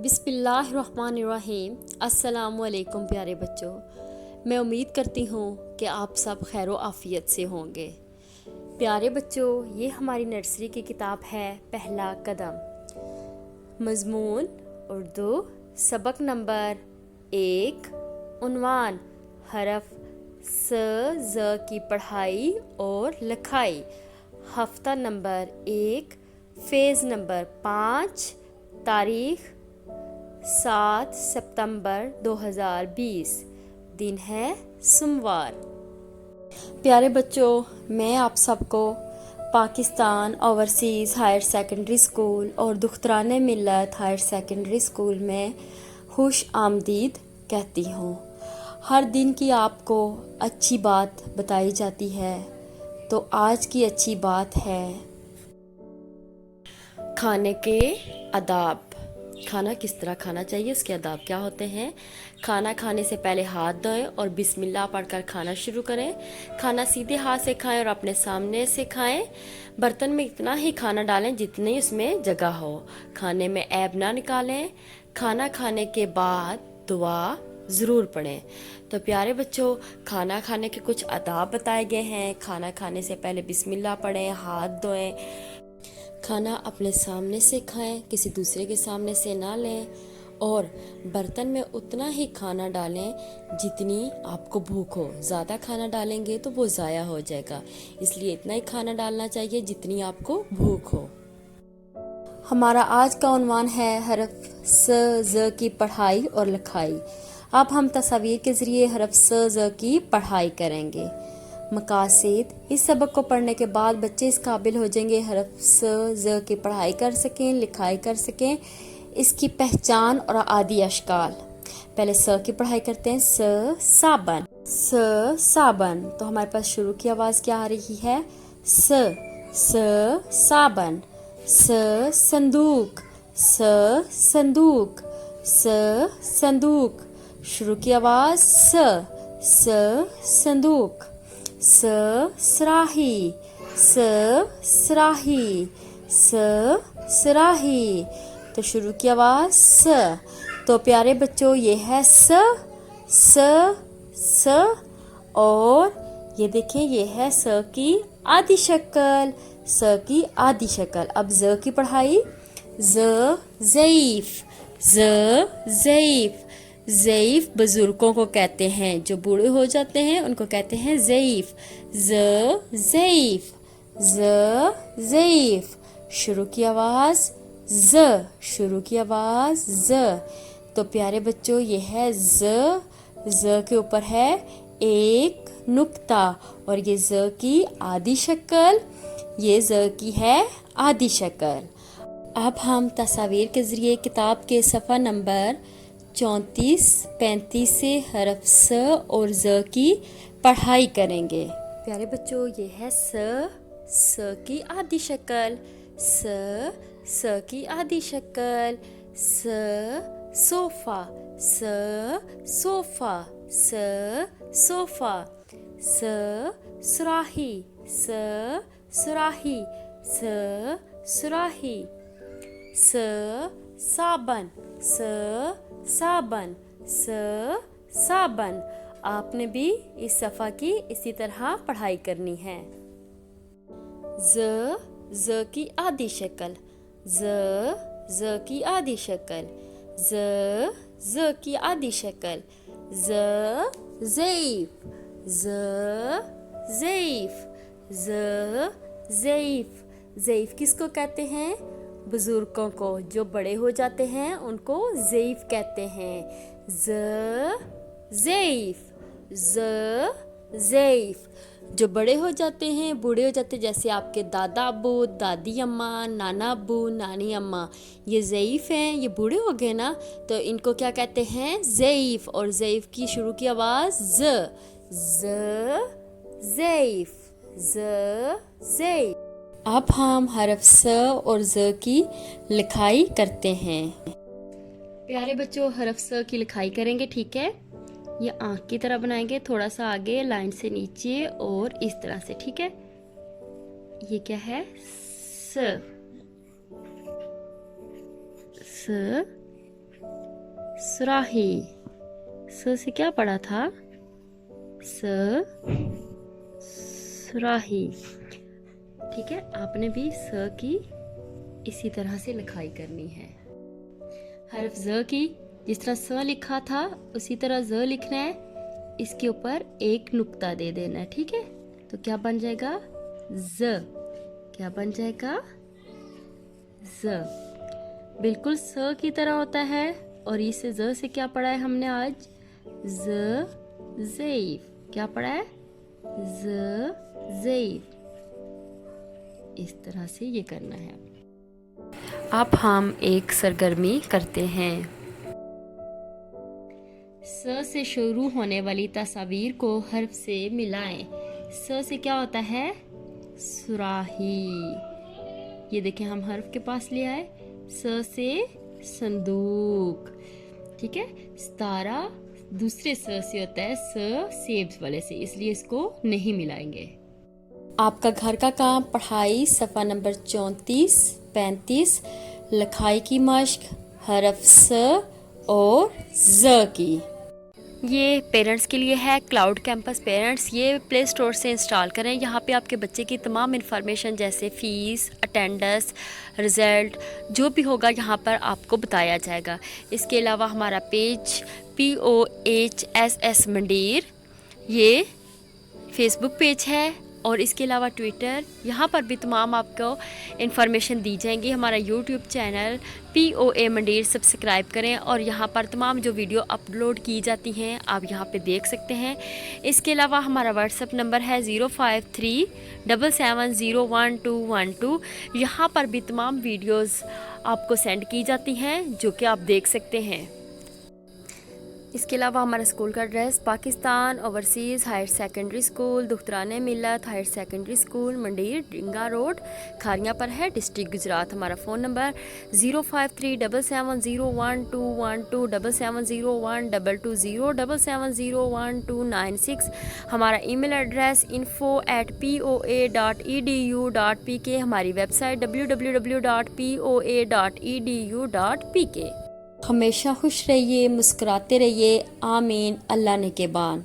बिस्मिल्लाहिर्रहमानिर्रहीम। अस्सलामुअलैकुम प्यारे बच्चों, मैं उम्मीद करती हूँ कि आप सब खैर आफ़ियत से होंगे। प्यारे बच्चों, ये हमारी नर्सरी की किताब है पहला कदम। मज़मून उर्दू, सबक नंबर 1, उन्वान हरफ स ज़ की पढ़ाई और लिखाई, हफ्ता नंबर 1, फेज़ नंबर 5, तारीख़ 7 सितंबर 2020, दिन है सोमवार। प्यारे बच्चों, मैं आप सबको Pakistan overseas higher secondary school और Dukhtaran Millat higher secondary school में खुश आमदीद कहती हूँ। हर दिन की आपको अच्छी बात बताई जाती है, तो आज की अच्छी बात है खाने के आदाब। खाना किस तरह खाना चाहिए, उसके आदाब क्या होते हैं। खाना खाने से पहले हाथ धोएं और बिस्मिल्लाह पढ़कर खाना शुरू करें। खाना सीधे हाथ से खाएं और अपने सामने से खाएं। बर्तन में इतना ही खाना डालें जितनी उसमें जगह हो। खाने में ऐब ना निकालें। खाना खाने के बाद दुआ ज़रूर पढ़ें। तो प्यारे बच्चों, खाना खाने के कुछ आदाब बताए गए हैं। खाना खाने से पहले बिस्मिल्लाह पढ़ें, हाथ धोएं। खाना अपने सामने से खाएं, किसी दूसरे के सामने से ना लें। और बर्तन में उतना ही खाना डालें जितनी आपको भूख हो। ज़्यादा खाना डालेंगे तो वो ज़ाया हो जाएगा, इसलिए इतना ही खाना डालना चाहिए जितनी आपको भूख हो। हमारा आज का उन्वान है हरफ स ज़ की पढ़ाई और लिखाई। अब हम तस्वीर के ज़रिए हरफ स ज़ की पढ़ाई करेंगे। मकासद, इस सबक को पढ़ने के बाद बच्चे इस काबिल हो जाएंगे हरफ स ज़ की पढ़ाई कर सकें, लिखाई कर सकें। इसकी पहचान और आदि अशकाल। पहले स की पढ़ाई करते हैं। स साबन, स साबन। तो हमारे पास शुरू की आवाज़ क्या आ रही है? स साबन। स संदूक, स संदूक, स संदूक। शुरू की आवाज़ स संदूक। स सराही, स सराही, स सराही। तो शुरू की आवाज़ स। तो प्यारे बच्चों, ये है स और ये देखिए, ये है स की आधी शक्ल, स की आधी शक्ल। अब ज की पढ़ाई। ज ज़ईफ, ज ज़ईफ। ज़ईफ बुजुर्गों को कहते हैं, जो बूढ़े हो जाते हैं उनको कहते हैं ज़ईफ। ज ज़ईफ, ज ज़ईफ। शुरू की आवाज़ ज, शुरू की आवाज़ ज। तो प्यारे बच्चों, ये है ज के ऊपर है एक नुक्ता और ये ज की आधी शक्ल, ये ज की है आधी शक्ल। अब हम तस्वीर के ज़रिए किताब के सफ़ा नंबर 34-35 से हरफ स और ज़ की पढ़ाई करेंगे। प्यारे बच्चों, ये है स की आधी शक्ल, स की आधी शक्ल। स सोफ़ा, स सोफ़ा, स सोफ़ा। स सुराही, स सुराही, स सुराही। स साबन, स साबन, स साबन। आपने भी इस सफ़ा की इसी तरह पढ़ाई करनी है। ज़ की आधी शक्ल, ज़ की आधी शक्ल, ज़ की आधी शक्ल। ज़ ज़ईफ, ज़ ज़ईफ, ज़ ज़ईफ। ज़ईफ किसको कहते हैं? बुजुर्गों को, जो बड़े हो जाते हैं उनको ज़ईफ कहते हैं। ज़ ज़ईफ, ज़ ज़ईफ। जो बड़े हो जाते हैं, बूढ़े हो जाते हैं, जैसे आपके दादा अब्बू, दादी अम्मा, नाना अब्बू, नानी अम्मा, ये ज़ईफ हैं, ये बूढ़े हो गए ना, तो इनको क्या कहते हैं? ज़ईफ। और ज़ईफ की शुरू की आवाज़ ज़ ज़ईफ, ज़ ज़ईफ। अब हम हरफ स और ज़ की लिखाई करते हैं। प्यारे बच्चों, हरफ स की लिखाई करेंगे, ठीक है। ये आँख की तरह बनाएंगे, थोड़ा सा आगे लाइन से नीचे और इस तरह से, ठीक है। ये क्या है? स, सुराही, स से क्या पढ़ा था? स, सुराही। ठीक है, आपने भी स की इसी तरह से लिखाई करनी है। हर्फ ज की जिस तरह स लिखा था उसी तरह ज लिखना है, इसके ऊपर एक नुक्ता दे देना है। ठीक है, तो क्या बन जाएगा? ज। क्या बन जाएगा? ज। बिल्कुल स की तरह होता है। और इसे ज से क्या पढ़ा है हमने आज? ज, ज़ेफ। क्या पढ़ा है? ज, ज़ेफ। इस तरह से ये करना है। अब हम एक सरगर्मी करते हैं। स से शुरू होने वाली तस्वीर को हर्फ से मिलाएं। स से क्या होता है? सुराही। ये देखें, हम हर्फ के पास ले आए। स से संदूक। ठीक है, सितारा दूसरे स से होता है, स सेब वाले से, इसलिए इसको नहीं मिलाएंगे। आपका घर का काम, पढ़ाई, सफ़ा नंबर 34-35, लिखाई की मश्क, हरफ स और ज की। ये पेरेंट्स के लिए है, क्लाउड कैंपस पेरेंट्स। ये प्ले स्टोर से इंस्टॉल करें। यहाँ पे आपके बच्चे की तमाम इन्फॉर्मेशन जैसे फ़ीस, अटेंडेंस, रिज़ल्ट जो भी होगा यहाँ पर आपको बताया जाएगा। इसके अलावा हमारा पेज POHSS मंडीर, ये फेसबुक पेज है, और इसके अलावा ट्विटर, यहाँ पर भी तमाम आपको इन्फॉर्मेशन दी जाएंगी। हमारा यूट्यूब चैनल POA मंडीर सब्सक्राइब करें, और यहाँ पर तमाम जो वीडियो अपलोड की जाती हैं आप यहाँ पे देख सकते हैं। इसके अलावा हमारा व्हाट्सएप नंबर है 0537701212। यहाँ पर भी तमाम वीडियोज़ आपको सेंड की जाती हैं जो कि आप देख सकते हैं। इसके अलावा हमारा स्कूल का address Pakistan overseas higher secondary school, Dukhtaran Millat higher secondary school, मंडीर, डिंगा रोड, खारियाँ पर है, डिस्ट्रिक्ट गुजरात। हमारा फ़ोन नंबर 0537701212, 77012202, 77011296। हमारा ईमेल एड्रेस info@poa.edu.pk। हमारी वेबसाइट www.poa.edu.pk। हमेशा खुश रहिए, मुस्कुराते रहिए। आमीन। अल्लाह ने के बान।